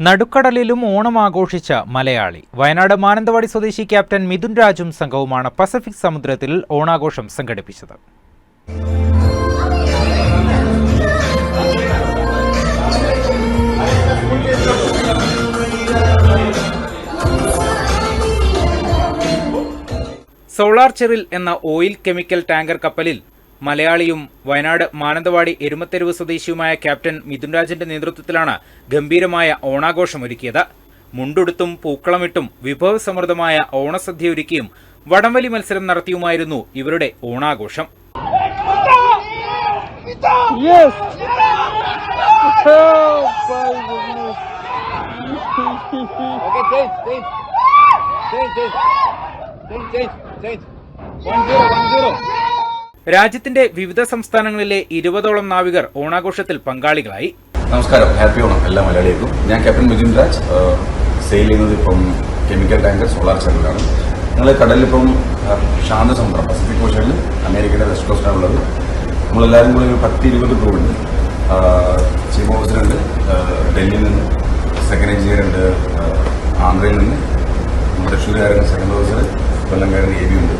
നടുക്കടലിലും ഓണം ആഘോഷിച്ച മലയാളി. വയനാട് മാനന്തവാടി സ്വദേശി captain Mithun രാജും സംഘവുമാണ് Pacific സമുദ്രത്തിൽ ഓണാഘോഷം സംഘടിപ്പിച്ചത്. സോളാർ ചെറിൽ എന്ന ഓയിൽ കെമിക്കൽ ടാങ്കർ കപ്പലിൽ മലയാളിയും വയനാട് മാനന്തവാടി എരുമത്തെരുവ് സ്വദേശിയുമായ ക്യാപ്റ്റൻ മിഥുൻ രാജിന്റെ നേതൃത്വത്തിലാണ് ഗംഭീരമായ ഓണാഘോഷമൊരുക്കിയത്. മുണ്ടുടുത്തും പൂക്കളമിട്ടും വിഭവസമൃദ്ധമായ ഓണസദ്യ ഒരുക്കിയും വടംവലി മത്സരം നടത്തിയുമായിരുന്നു ഇവരുടെ ഓണാഘോഷം. രാജ്യത്തിന്റെ വിവിധ സംസ്ഥാനങ്ങളിലെ 20ഓളം നാവികർ ഓണാഘോഷത്തിൽ പങ്കാളികളായി. നമസ്കാരം, ഹാപ്പി ഓണം എല്ലാ മലയാളികൾക്കും. ഞാൻ ക്യാപ്റ്റൻ മിഥുൻ രാജ്. സെയിൽ ചെയ്യുന്നത് ഇപ്പം കെമിക്കൽ ടാങ്കർ സോളാർ ചെറിലാണ്. ഞങ്ങൾ കടലിലിപ്പം ശാന്തസമുദ്രം പസഫിക് ഓഷനിൽ അമേരിക്കയുടെ വെസ്റ്റ് കോസ്റ്റാണുള്ളത്. നമ്മളെല്ലാവരും കൂടി ഒരു 10-20 ക്രൂ ഉണ്ട്. ചീഫ് ഓഫീസറുണ്ട്, ഡൽഹിയിൽ നിന്ന് സെക്കൻഡ് എഞ്ചിനീയർ ഉണ്ട്, ആന്ധ്രയിൽ നിന്ന് തൃശ്ശൂരുകാരൻ സെക്കൻഡ് ഓഫീസർ, കൊല്ലംകാരൻ AV ഉണ്ട്.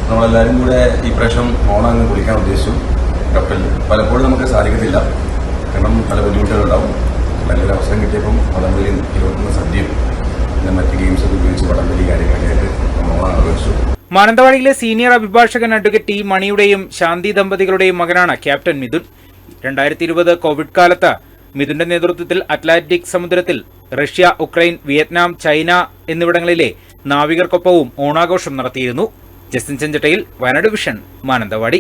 നമ്മളെല്ലാവരും കൂടെ ഈ പ്രാവശ്യം ഓണം അങ്ങ് കുളിക്കാൻ ഉദ്ദേശിച്ചു. കപ്പലിൽ പലപ്പോഴും നമുക്ക് സാധിക്കത്തില്ല, കാരണം പല ബുദ്ധിമുട്ടുകളുണ്ടാവും. നല്ലൊരു അവസരം കിട്ടിയപ്പം വടംവലിയും 21 സദ്യയും പിന്നെ മറ്റ് ഗെയിംസൊക്കെ ഉപയോഗിച്ച് വടംവലി കാര്യങ്ങളായിട്ട് ഓണം ആഘോഷിച്ചു. മാനന്തവാടിയിലെ സീനിയർ അഭിഭാഷകൻ അഡ്വക്കേറ്റ് T മണിയുടെയും ശാന്തി ദമ്പതികളുടെയും മകനാണ് ക്യാപ്റ്റൻ മിഥുൻ. 2020 കോവിഡ് കാലത്ത് മിഥുന്റെ നേതൃത്വത്തിൽ അറ്റ്ലാന്റിക് സമുദ്രത്തിൽ റഷ്യ, ഉക്രൈൻ, വിയറ്റ്നാം, ചൈന എന്നിവിടങ്ങളിലെ നാവികർക്കൊപ്പവും ഓണാഘോഷം നടത്തിയിരുന്നു. ജസ്റ്റിൻ ചെഞ്ചട്ടയിൽ, വയനാട് വിഷൻ, മാനന്തവാടി.